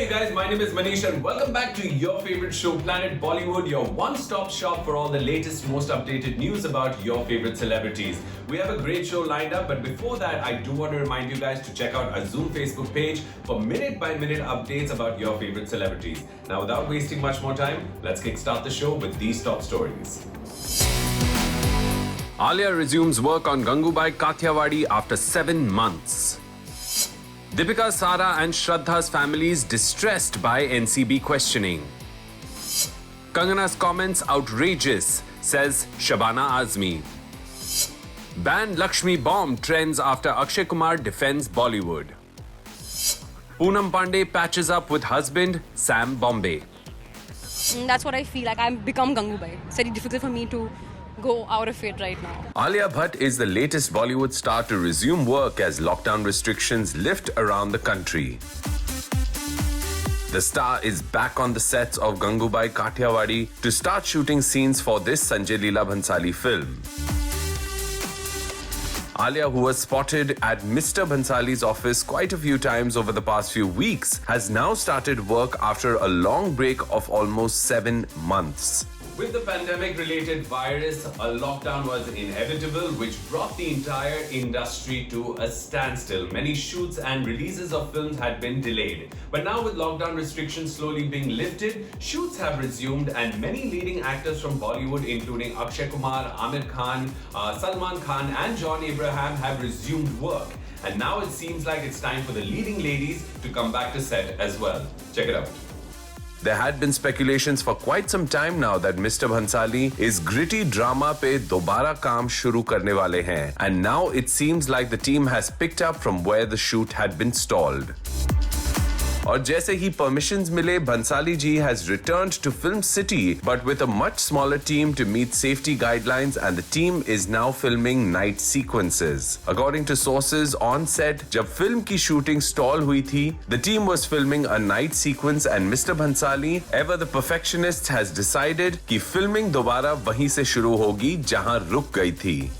Hey guys, my name is Manish and welcome back to your favorite show, Planet Bollywood, your one-stop shop for all the latest, most updated news about your favorite celebrities. We have a great show lined up, but before that, I do want to remind you guys to check out our Zoom Facebook page for minute-by-minute updates about your favorite celebrities. Now, without wasting much more time, let's kickstart the show with these top stories. Alia resumes work on Gangubai Kathiawadi after 7 months. Deepika, Sara and Shraddha's families distressed by NCB questioning. Kangana's comments outrageous, says Shabana Azmi. Banned Lakshmi bomb trends after Akshay Kumar defends Bollywood. Poonam Pandey patches up with husband Sam Bombay. That's what I feel like. I've become Gangubai. It's very difficult for me to go out of it right now. Alia Bhatt is the latest Bollywood star to resume work as lockdown restrictions lift around the country. The star is back on the sets of Gangubai Kathiawadi to start shooting scenes for this Sanjay Leela Bhansali film. Alia, who was spotted at Mr. Bhansali's office quite a few times over the past few weeks, has now started work after a long break of almost 7 months. With the pandemic-related virus, a lockdown was inevitable, which brought the entire industry to a standstill. Many shoots and releases of films had been delayed. But now with lockdown restrictions slowly being lifted, shoots have resumed and many leading actors from Bollywood, including Akshay Kumar, Aamir Khan, Salman Khan and John Abraham have resumed work. And now it seems like it's time for the leading ladies to come back to set as well. Check it out. There had been speculations for quite some time now that Mr. Bhansali is gritty drama पे दोबारा काम शुरू करने वाले हैं, and now it seems like the team has picked up from where the shoot had been stalled. और जैसे ही permissions मिले, Bhansali ji has returned to Film City, but with a much smaller team to meet safety guidelines, and the team is now filming night sequences. According to sources on set, जब film की shooting stall हुई थी, the team was filming a night sequence, and Mr. Bhansali, ever the perfectionist, has decided कि filming दोबारा वहीं से शुरू होगी जहां रुक गई थी.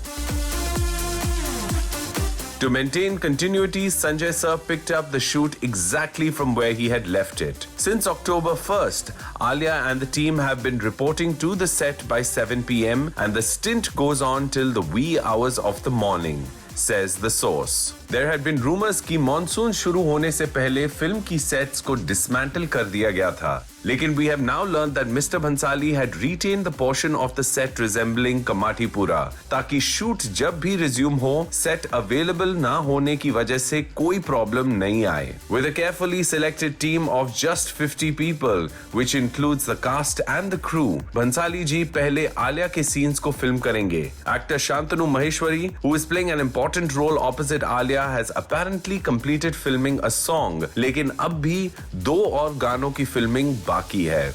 To maintain continuity, Sanjay sir picked up the shoot exactly from where he had left it. Since October 1st, Alia and the team have been reporting to the set by 7 p.m. and the stint goes on till the wee hours of the morning, says the source. There had been rumors कि monsoon शुरू होने से पहले film की sets को dismantle कर दिया गया था. लेकिन we have now learned that Mr. Bhansali had retained the portion of the set resembling Kamathipura, ताकि shoot जब भी resume हो, set available ना होने की वजह से कोई problem नहीं आए. With a carefully selected team of just 50 people, which includes the cast and the crew, Bhansali ji पहले आलिया के scenes को film करेंगे. Actor Shantanu Maheshwari, who is playing an important role opposite Alia, has apparently completed filming a song, लेकिन अब भी 2 और गानों की filming बाकी है.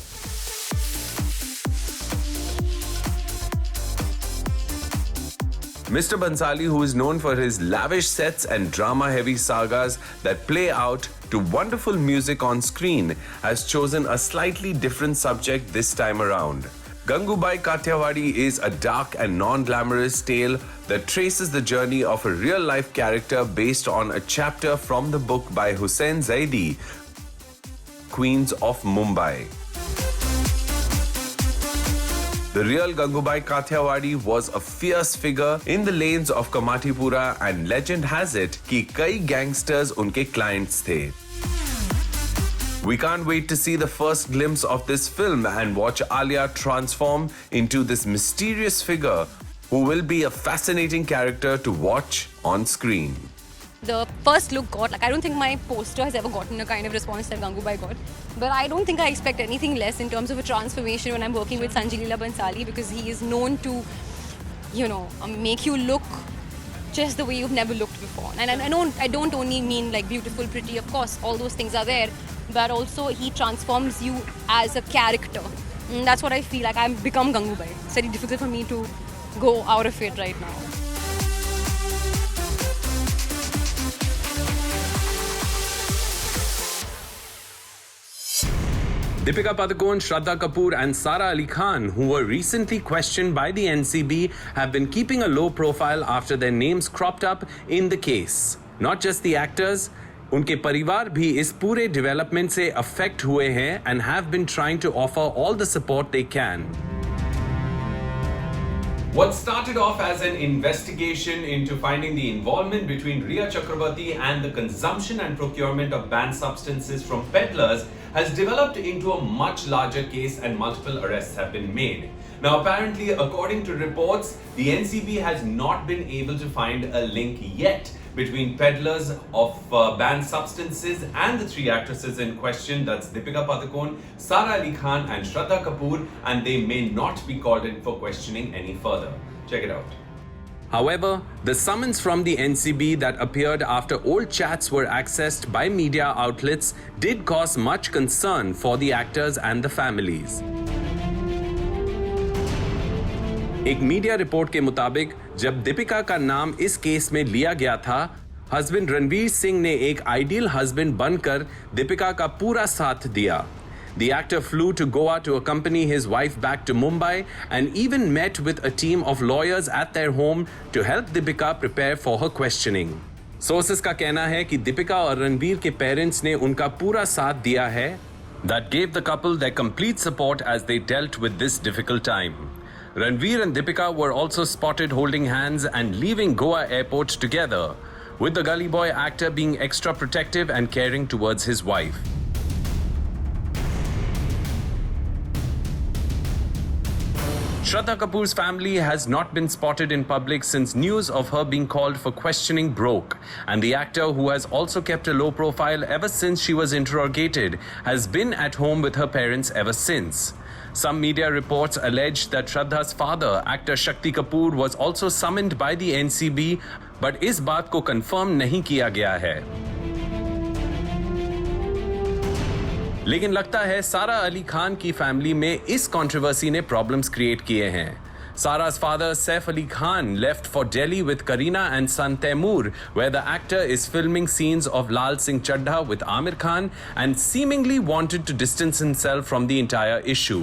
Mr. Bhansali, who is known for his lavish sets and drama-heavy sagas that play out to wonderful music on screen, has chosen a slightly different subject this time around. Gangubai Kathiawadi is a dark and non-glamorous tale that traces the journey of a real-life character based on a chapter from the book by Hussain Zaidi, Queens of Mumbai. The real Gangubai Kathiawadi was a fierce figure in the lanes of Kamathipura, and legend has it कि कई gangsters उनके clients थे. We can't wait to see the first glimpse of this film and watch Alia transform into this mysterious figure who will be a fascinating character to watch on screen. The first look got, I don't think my poster has ever gotten a kind of response that Gangubai got. But I don't think I expect anything less in terms of a transformation when I'm working with Sanjay Leela Bhansali, because he is known to, make you look just the way you've never looked before. And I don't only mean like beautiful, pretty, of course, all those things are there, but also he transforms you as a character. And that's what I feel like. I've become Gangubai. It's very difficult for me to go out of it right now. Deepika Padukone, Shraddha Kapoor and Sara Ali Khan, who were recently questioned by the NCB, have been keeping a low profile after their names cropped up in the case. Not just the actors, उनके परिवार भी इस पूरे development से affect हुए हैं and have been trying to offer all the support they can. What started off as an investigation into finding the involvement between Rhea Chakrabarti and the consumption and procurement of banned substances from peddlers has developed into a much larger case and multiple arrests have been made. Now apparently, according to reports, the NCB has not been able to find a link yet between peddlers of banned substances and the three actresses in question, that's Deepika Padukone, Sara Ali Khan and Shraddha Kapoor, and they may not be called in for questioning any further. Check it out. However, the summons from the NCB that appeared after old chats were accessed by media outlets did cause much concern for the actors and the families. एक media report के मुताबिक जब दीपिका का नाम इस case में लिया गया था, हस्बैंड रणवीर सिंह ने एक आइडियल हस्बैंड बनकर दीपिका का पूरा साथ दिया. The actor flew to Goa to accompany his wife back to Mumbai and even met with a team of lawyers at their home to help Deepika prepare for her questioning. Sources का कहना है कि दीपिका और रणवीर के parents ने उनका पूरा साथ दिया है. That gave the couple their complete support as they dealt with this difficult time. Ranveer and Deepika were also spotted holding hands and leaving Goa airport together, with the Gully Boy actor being extra protective and caring towards his wife. Shraddha Kapoor's family has not been spotted in public since news of her being called for questioning broke, and the actor, who has also kept a low profile ever since she was interrogated, has been at home with her parents ever since. Some media reports allege that Shraddha's father, actor Shakti Kapoor, was also summoned by the NCB, but इस बात को confirm नहीं किया गया है. लेकिन लगता है सारा अली खान की फैमिली में इस कंट्रोवर्सी ने प्रॉब्लम्स क्रिएट किए हैं. Sara's father, Saif Ali Khan, left for Delhi with Kareena and son Taimur, where the actor is filming scenes of Lal Singh Chaddha with Amir Khan and seemingly wanted to distance himself from the entire issue.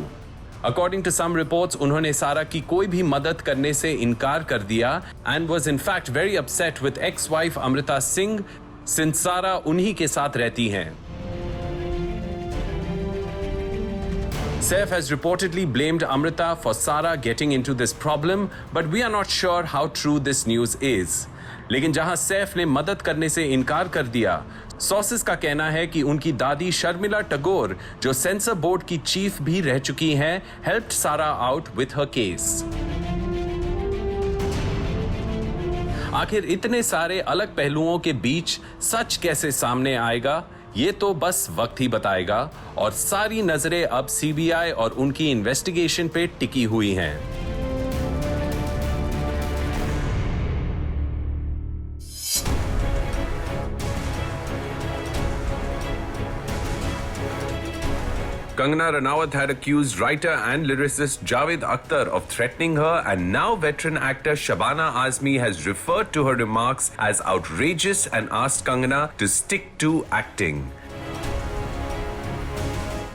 According to some reports, उन्होंने सारा की कोई भी मदद करने से इनकार कर दिया and was in fact very upset with ex-wife Amrita Singh since सारा उन्हीं के साथ रहती हैं. Saif has reportedly blamed Amrita for Sara getting into this problem, but we are not sure how true this news is. लेकिन जहां सैफ ने मदद करने से इनकार कर दिया, सोर्सेस का कहना है कि उनकी दादी शर्मिला टैगोर, जो सेंसर बोर्ड की चीफ भी रह चुकी हैं, हेल्प्ड सारा आउट विथ हर केस. आखिर इतने सारे अलग पहलुओं के बीच सच कैसे सामने आएगा, ये तो बस वक्त ही बताएगा, और सारी नजरें अब सीबीआई और उनकी इन्वेस्टिगेशन पे टिकी हुई हैं. Kangana Ranaut had accused writer and lyricist Javed Akhtar of threatening her, and now veteran actor Shabana Azmi has referred to her remarks as outrageous and asked Kangana to stick to acting.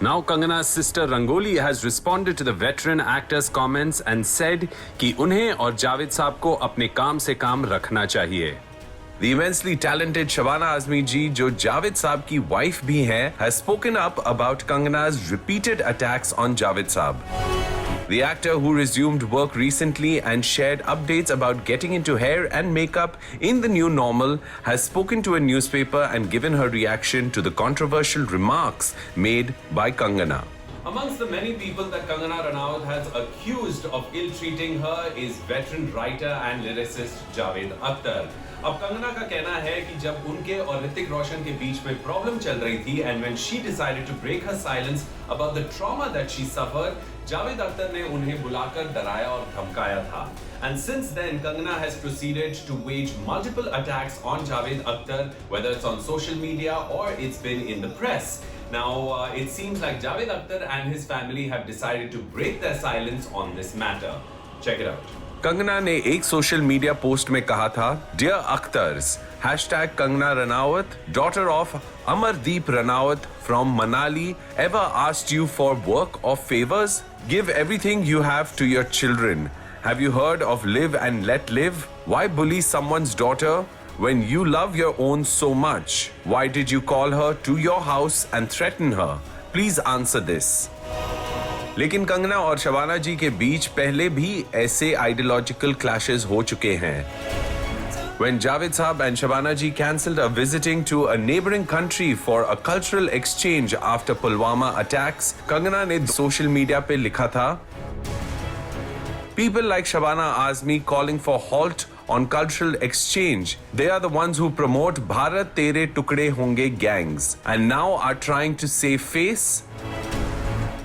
Now Kangana's sister Rangoli has responded to the veteran actor's comments and said कि उन्हें और जावेद साहब को अपने काम से काम रखना चाहिए. The immensely talented Shabana Azmi ji, जो जावेद साहब की wife भी हैं, has spoken up about Kangana's repeated attacks on Javed Saab. The actor, who resumed work recently and shared updates about getting into hair and makeup in the new normal, has spoken to a newspaper and given her reaction to the controversial remarks made by Kangana. Amongst the many people that Kangana Ranaut has accused of ill-treating her is veteran writer and lyricist Javed Akhtar. अब कंगना का कहना है कि जब उनके और ऋतिक रोशन के बीच में प्रॉब्लम चल रही थी, and when she decided to break her silence about the trauma that she suffered, Javed Akhtar ने उन्हें बुलाकर डराया और धमकाया था. And since then, Kangana has proceeded to wage multiple attacks on Javed Akhtar, whether it's on social media or it's been in the press. Now, it seems like Javed Akhtar and his family have decided to break their silence on this matter. Check it out. Kangana ने एक social media post में कहा था, Dear Akhtars, #Kangana Ranaut, daughter of Amardeep Ranaut from Manali, ever asked you for work or favors? Give everything you have to your children. Have you heard of live and let live? Why bully someone's daughter? When you love your own so much, why did you call her to your house and threaten her? Please answer this. लेकिन कंगना और शबाना जी के बीच पहले भी ऐसे ideological clashes हो चुके हैं. When Javed Saab and Shabana ji cancelled a visiting to a neighboring country for a cultural exchange after Pulwama attacks, Kangana ने social media पे लिखा था, People like Shabana Azmi calling for halt on cultural exchange. They are the ones who promote Bharat Tere Tukde Honge gangs and now are trying to save face.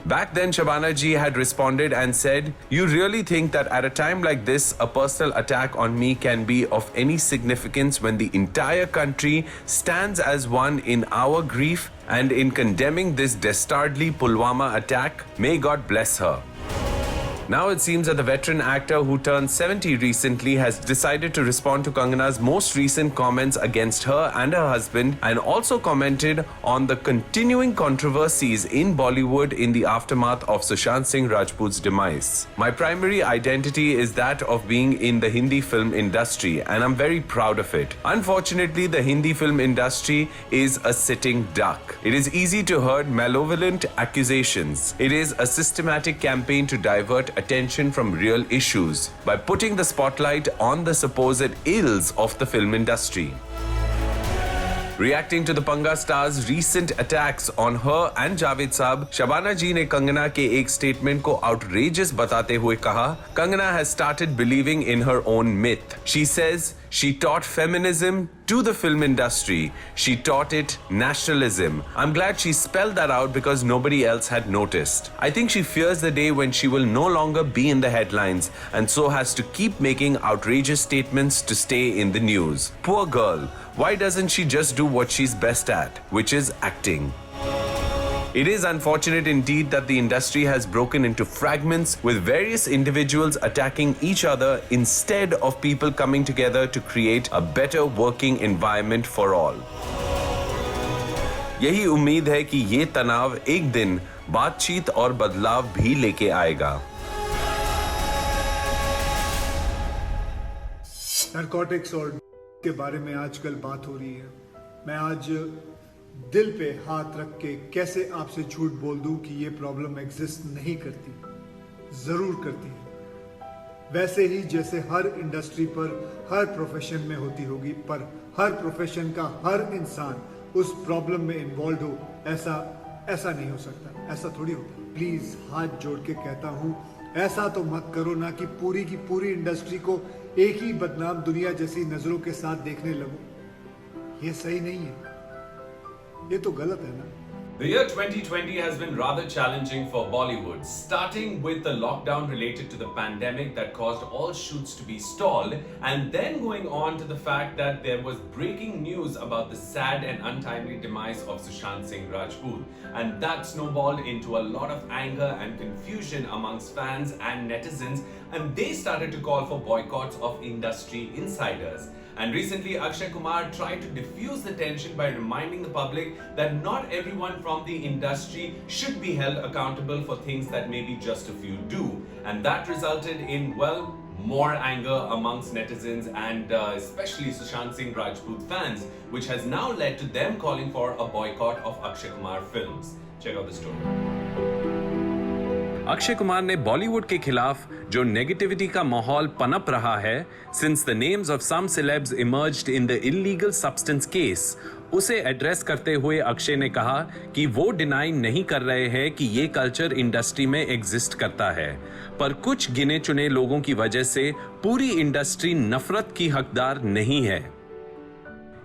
Back then, Shabana ji had responded and said, You really think that at a time like this, a personal attack on me can be of any significance when the entire country stands as one in our grief and in condemning this dastardly Pulwama attack? May God bless her. Now it seems that the veteran actor who turned 70 recently has decided to respond to Kangana's most recent comments against her and her husband, and also commented on the continuing controversies in Bollywood in the aftermath of Sushant Singh Rajput's demise. My primary identity is that of being in the Hindi film industry, and I'm very proud of it. Unfortunately, the Hindi film industry is a sitting duck. It is easy to herd malevolent accusations. It is a systematic campaign to divert attention from real issues by putting the spotlight on the supposed ills of the film industry. Reacting to the Panga star's recent attacks on her and Javed Saab, Shabana ji ने कंगना के एक statement को outrageous बताते हुए कहा, Kangana has started believing in her own myth. She says she taught feminism to the film industry. She taught it nationalism. I'm glad she spelled that out because nobody else had noticed. I think she fears the day when she will no longer be in the headlines and so has to keep making outrageous statements to stay in the news. Poor girl. Why doesn't she just do what she's best at, which is acting? It is unfortunate indeed that the industry has broken into fragments with various individuals attacking each other instead of people coming together to create a better working environment for all. यही उम्मीद है कि ये तनाव एक दिन बातचीत और बदलाव भी लेके आएगा. नारकोटिक्स और के बारे में आजकल बात हो रही है. मैं आज दिल पे हाथ रख के कैसे आपसे झूठ बोल दूं कि ये प्रॉब्लम एग्जिस्ट नहीं करती. जरूर करती है. वैसे ही जैसे हर इंडस्ट्री पर हर प्रोफेशन में होती होगी, पर हर प्रोफेशन का हर इंसान उस प्रॉब्लम में इन्वॉल्व हो, ऐसा नहीं हो सकता. ऐसा थोड़ी होता. प्लीज हाथ जोड़ के कहता हूं, ऐसा तो मत करो ना कि पूरी की पूरी इंडस्ट्री को एक ही बदनाम दुनिया जैसी नजरों के साथ देखने लगो. ये सही नहीं है. ये तो गलत है ना. The year 2020 has been rather challenging for Bollywood, starting with the lockdown related to the pandemic that caused all shoots to be stalled, and then going on to the fact that there was breaking news about the sad and untimely demise of Sushant Singh Rajput, and that snowballed into a lot of anger and confusion amongst fans and netizens, and they started to call for boycotts of industry insiders. And recently, Akshay Kumar tried to diffuse the tension by reminding the public that not everyone from the industry should be held accountable for things that maybe just a few do. And that resulted in, well, more anger amongst netizens and especially Sushant Singh Rajput fans, which has now led to them calling for a boycott of Akshay Kumar films. Check out the story. Akshay Kumar ने बॉलीवुड के खिलाफ जो negativity का माहौल पनप रहा है since the names of some celebs emerged in the illegal substance case, उसे एड्रेस करते हुए अक्षय ने कहा कि वो डिनाई नहीं कर रहे हैं कि ये कल्चर इंडस्ट्री में एग्जिस्ट करता है, पर कुछ गिने चुने लोगों की वजह से पूरी इंडस्ट्री नफरत की हकदार नहीं है.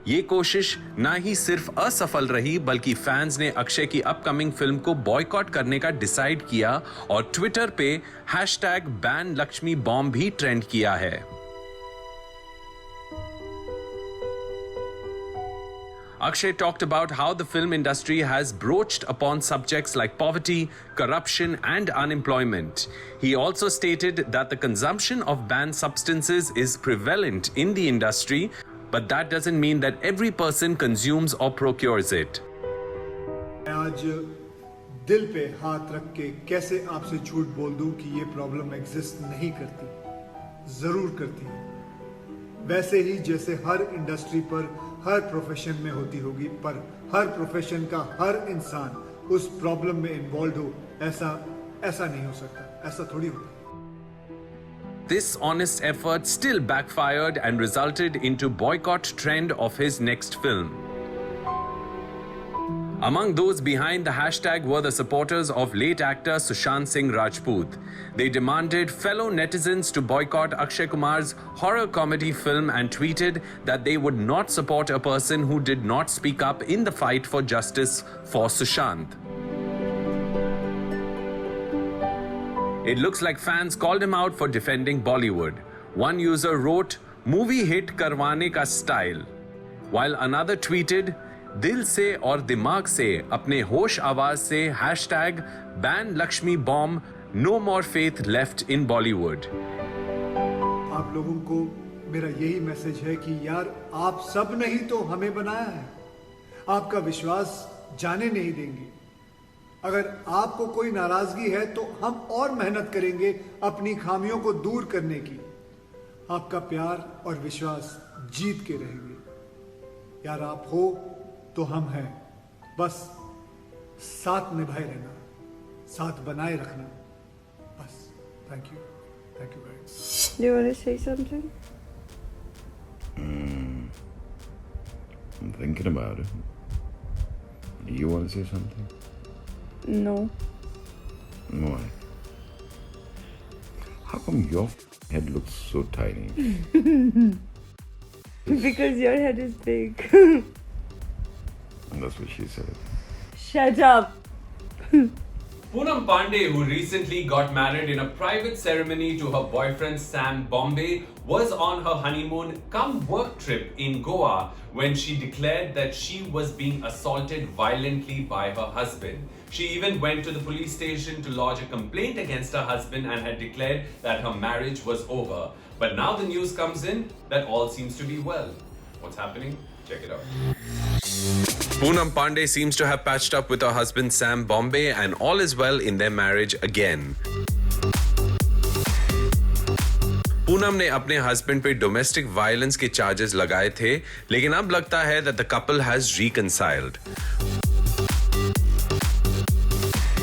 ये कोशिश ना ही सिर्फ असफल रही बल्कि फैंस ने अक्षय की अपकमिंग फिल्म को बॉयकॉट करने का डिसाइड किया और ट्विटर पे #BanLakshmiBomb भी ट्रेंड किया है. Akshay talked about how the film industry has broached upon subjects like poverty, corruption, and unemployment. He also stated that the consumption of banned substances is prevalent in the industry, but that doesn't mean that every person consumes or procures it. मैं आज दिल पे हाथ रख के कैसे आपसे झूठ बोल दूं कि ये प्रॉब्लम एग्जिस्ट नहीं करती. जरूर करती है. वैसे ही जैसे हर इंडस्ट्री पर हर प्रोफेशन में होती होगी, पर हर प्रोफेशन का हर इंसान उस प्रॉब्लम में इन्वॉल्व हो, ऐसा नहीं हो सकता, ऐसा थोड़ी होता। This honest effort still backfired and resulted into boycott trend of his next film. Among those behind the hashtag were the supporters of late actor Sushant Singh Rajput. They demanded fellow netizens to boycott Akshay Kumar's horror comedy film and tweeted that they would not support a person who did not speak up in the fight for justice for Sushant. It looks like fans called him out for defending Bollywood. One user wrote, "Movie hit karwane ka style," while another tweeted, "दिल से और दिमाग से अपने होश आवाज से hashtag ban Lakshmi bomb, no more faith left in Bollywood." आप लोगों को मेरा यही मैसेज है कि यार, आप सब ने ही तो हमें बनाया है, आपका विश्वास जाने नहीं देंगे। अगर आपको कोई नाराजगी है तो हम और मेहनत करेंगे अपनी खामियों को दूर करने की। आपका प्यार और विश्वास जीत के रहेंगे। यार, आप हो तो हम हैं, बस साथ निभाए रहना, साथ बनाए रखना, बस। Thank you very much. Do you want to say something? I'm thinking about it. Do you want to say something? No. Why? How come your head looks so tiny? Because your head is big. That's what she said. Shut up. Poonam Pandey, who recently got married in a private ceremony to her boyfriend Sam Bombay, was on her honeymoon cum work trip in Goa when she declared that she was being assaulted violently by her husband. She even went to the police station to lodge a complaint against her husband and had declared that her marriage was over. But now the news comes in that all seems to be well. What's happening? Check it out. Poonam Pandey seems to have patched up with her husband Sam Bombay and all is well in their marriage again. Poonam ने अपने husband पे domestic violence के charges लगाए थे, लेकिन अब लगता है that the couple has reconciled.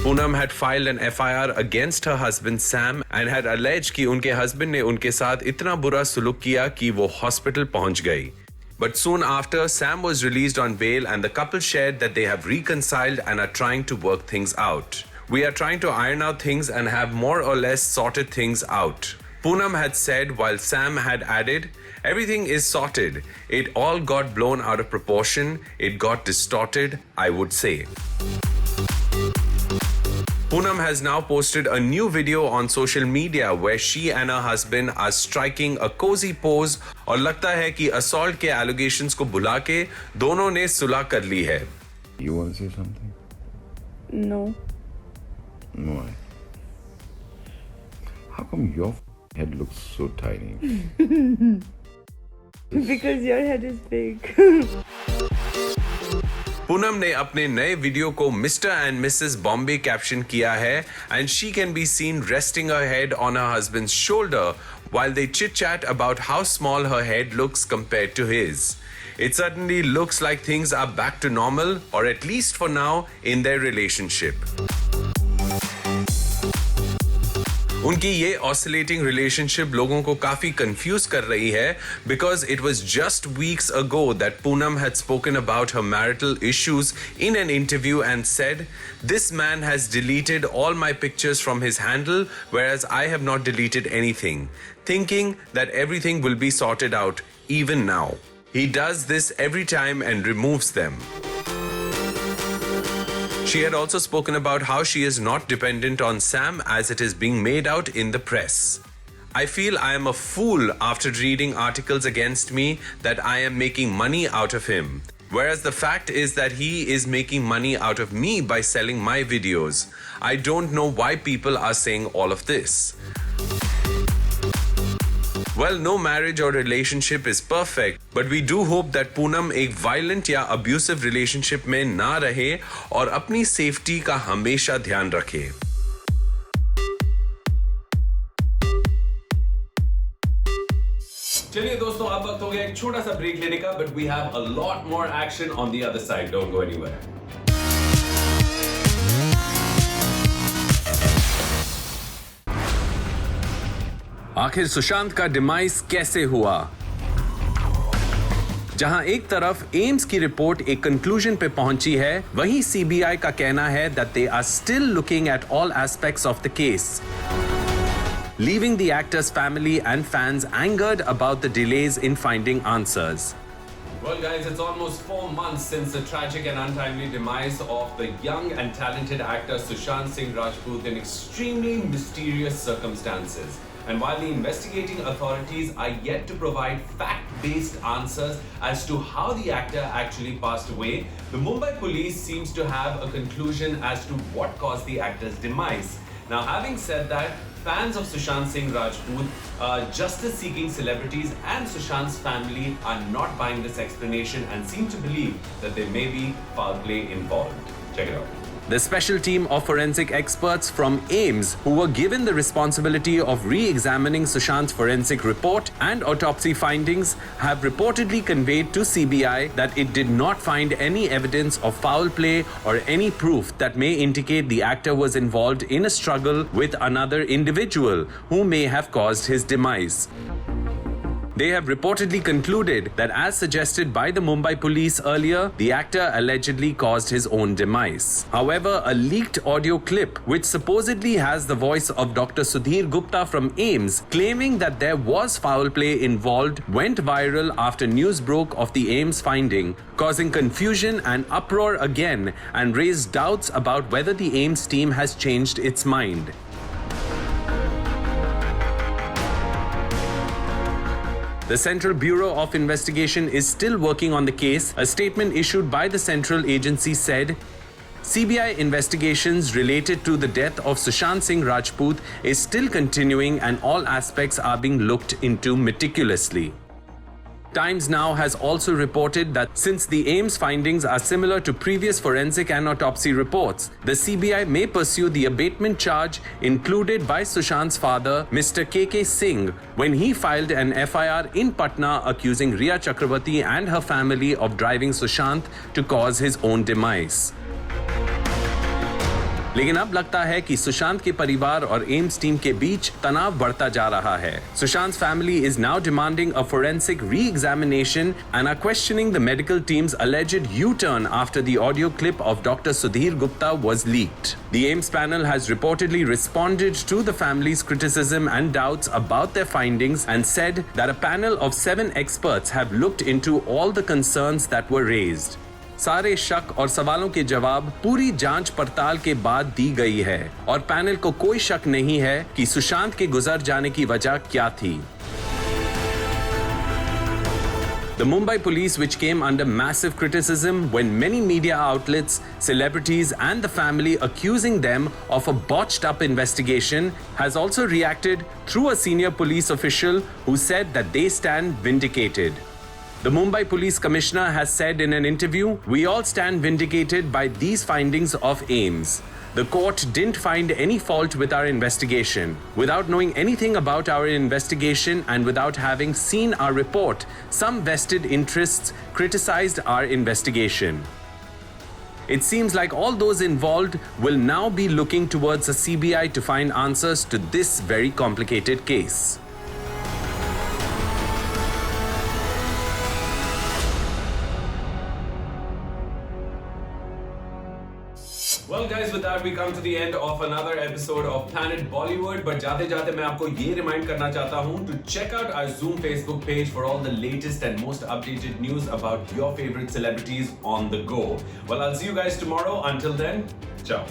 Poonam had filed an FIR against her husband Sam and had alleged कि उनके हस्बैंड ने उनके साथ इतना बुरा सुलूक किया कि वो हॉस्पिटल पहुंच गई. But soon after, Sam was released on bail and the couple shared that they have reconciled and are trying to work things out. "We are trying to iron out things and have more or less sorted things out," Poonam had said, while Sam had added, "Everything is sorted. It all got blown out of proportion. It got distorted, I would say." Poonam has now posted a new video on social media where she and her husband are striking a cozy pose और लगता है कि assault के allegations को भुला के दोनों ने सुलह कर ली है. You want to say something? No. Why? How come your head looks so tiny? Because your head is big. Poonam ने अपने नए वीडियो को mister and Mrs Bombay caption किया है and she can be seen resting her head on her husband's shoulder while they chit-chat about how small her head looks compared to his. It certainly looks like things are back to normal, or at least for now, in their relationship. उनकी ये oscillating relationship लोगों को काफी confuse कर रही है because it was just weeks ago that Poonam had spoken about her marital issues in an interview and said, "This man has deleted all my pictures from his handle whereas I have not deleted anything, thinking that everything will be sorted out even now. He does this every time and removes them." She had also spoken about how she is not dependent on Sam as it is being made out in the press. "I feel I am a fool after reading articles against me that I am making money out of him. Whereas the fact is that he is making money out of me by selling my videos. I don't know why people are saying all of this." Well, no marriage or relationship is perfect, but we do hope that Poonam एक violent या abusive relationship में ना रहे और अपनी safety का हमेशा ध्यान रखे. चलिए दोस्तों, अब वक्त हो गया एक छोटा सा ब्रेक लेने का, but we have a lot more action on the other side. Don't go anywhere. आखिर सुशांत का डिमाइस कैसे हुआ? जहां एक तरफ एम्स की रिपोर्ट एक कंक्लूजन पे पहुंची है, वहीं सीबीआई का कहना है that they are still looking at all aspects of the case, leaving the actor's family and fans angered about the delays in finding answers. Well guys, it's almost 4 months since the tragic and untimely demise of the young and talented actor Sushant Singh Rajput in extremely mysterious circumstances. And while the investigating authorities are yet to provide fact-based answers as to how the actor actually passed away, the Mumbai police seems to have a conclusion as to what caused the actor's demise. Now, having said that, fans of Sushant Singh Rajput, justice-seeking celebrities and Sushant's family are not buying this explanation and seem to believe that there may be foul play involved. Check it out. The special team of forensic experts from AIIMS, who were given the responsibility of re-examining Sushant's forensic report and autopsy findings, have reportedly conveyed to CBI that it did not find any evidence of foul play or any proof that may indicate the actor was involved in a struggle with another individual who may have caused his demise. They have reportedly concluded that, as suggested by the Mumbai police earlier, the actor allegedly caused his own demise. However, a leaked audio clip, which supposedly has the voice of Dr. Sudhir Gupta from AIIMS, claiming that there was foul play involved, went viral after news broke of the AIIMS finding, causing confusion and uproar again and raised doubts about whether the AIIMS team has changed its mind. The Central Bureau of Investigation is still working on the case. A statement issued by the central agency said, CBI investigations related to the death of Sushant Singh Rajput is still continuing and all aspects are being looked into meticulously. Times Now has also reported that since the AIIMS findings are similar to previous forensic and autopsy reports, the CBI may pursue the abatement charge included by Sushant's father, Mr. KK Singh, when he filed an FIR in Patna accusing Riya Chakrabarti and her family of driving Sushant to cause his own demise. लेकिन अब लगता है कि सुशांत के परिवार और AIIMS team के बीच तनाव बढ़ता जा रहा है. Sushant's family is now demanding a forensic re-examination and are questioning the medical team's alleged U-turn after the audio clip of Dr. Sudhir Gupta was leaked. The AIIMS panel has reportedly responded to the family's criticism and doubts about their findings and said that a panel of 7 experts have looked into all the concerns that were raised. सारे शक और सवालों के जवाब पूरी जांच पड़ताल के बाद दी गई है और पैनल को कोई शक नहीं है कि सुशांत के गुजर जाने की वजह क्या थी. The Mumbai police, which came under massive criticism when many media outlets, celebrities and the family accusing them of a botched up investigation, has also reacted through a senior police official who said that they stand vindicated. The Mumbai Police Commissioner has said in an interview, "We all stand vindicated by these findings of AIIMS. The court didn't find any fault with our investigation. Without knowing anything about our investigation and without having seen our report, some vested interests criticized our investigation. It seems like all those involved will now be looking towards the CBI to find answers to this very complicated case." Well guys, with that we come to the end of another episode of Planet Bollywood. But जाते जाते मैं आपको ये remind करना चाहता हूँ to check out our Zoom Facebook page for all the latest and most updated news about your favorite celebrities on the go. Well, I'll see you guys tomorrow. Until then, ciao.